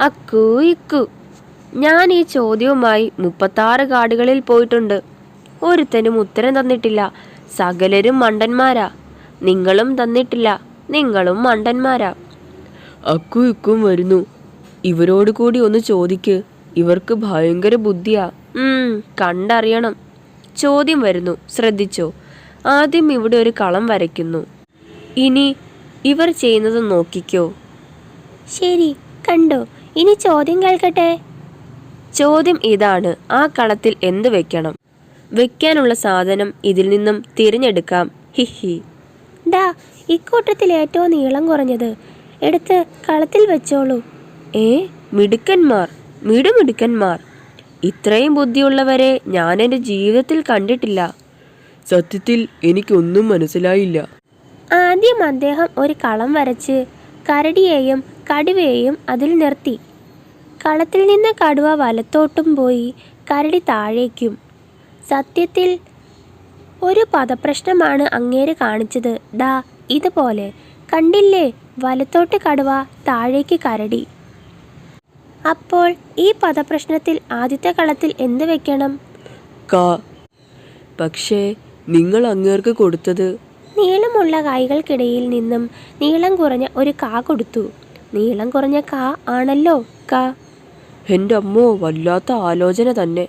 അക്കു ഇക്കു. ഞാൻ ഈ ചോദ്യവുമായി 36 കാടുകളിൽ പോയിട്ടുണ്ട്. ഒരുത്തനും ഉത്തരം തന്നിട്ടില്ല. സകലരും മണ്ടന്മാരാ. നിങ്ങളും തന്നിട്ടില്ല. നിങ്ങളും മണ്ടന്മാരാ. അക്കു ഇക്കും വരുന്നു. ഇവരോട് കൂടി ഒന്ന് ചോദിക്ക്. ഇവർക്ക് ഭയങ്കര ബുദ്ധിയാ. കണ്ടറിയണം. ചോദ്യം വരുന്നു, ശ്രദ്ധിച്ചോ. ആദ്യം ഇവിടെ ഒരു കളം വരയ്ക്കുന്നു. ഇനി ഇവർ ചെയ്യുന്നത് നോക്കിക്കോ. ശരി, കണ്ടോ. ഇനി ചോദ്യം കേൾക്കട്ടെ. ചോദ്യം ഇതാണ്: ആ കളത്തിൽ എന്ത് വെക്കണം? വെക്കാനുള്ള സാധനം ഇതിൽ നിന്നും തിരഞ്ഞെടുക്കാം. ഹിഹി. ദാ ഇക്കൂട്ടത്തിൽ ഏറ്റവും നീളം കുറഞ്ഞത് എടുത്ത് കളത്തിൽ വെച്ചോളൂ. മിടുക്കന്മാർ, മിടുമിടുക്കന്മാർ. ഇത്രയും ബുദ്ധിയുള്ളവരെ ഞാൻ എൻ്റെ ജീവിതത്തിൽ കണ്ടിട്ടില്ല. സത്യത്തിൽ എനിക്കൊന്നും മനസ്സിലായില്ല. ആദ്യം അദ്ദേഹം ഒരു കളം വരച്ച് കരടിയെയും കടുവയെയും അതിൽ നിർത്തി. കളത്തിൽ നിന്ന് കടുവ വലത്തോട്ടും പോയി, കരടി താഴേക്കും. സത്യത്തിൽ ഒരു പദപ്രശ്നമാണ് അങ്ങേര് കാണിച്ചത്. ദാ ഇതുപോലെ. കണ്ടില്ലേ? വലത്തോട്ട് കടുവ, താഴേക്ക് കരടി. അപ്പോൾ ഈ പദപ്രശ്നത്തിൽ ആദ്യത്തെ കളത്തിൽ എന്ത് വെക്കണം? പക്ഷേ നിങ്ങൾ അങ്ങേർക്ക് കൊടുത്തത് നീളമുള്ള കൈകൾക്കിടയിൽ നിന്നും നീളം കുറഞ്ഞ ഒരു കാ കൊടുത്തു. നീളം കുറഞ്ഞ കാ ആണല്ലോ ക. എൻ്റെ അമ്മോ, വല്ലാത്ത ആലോചന തന്നെ.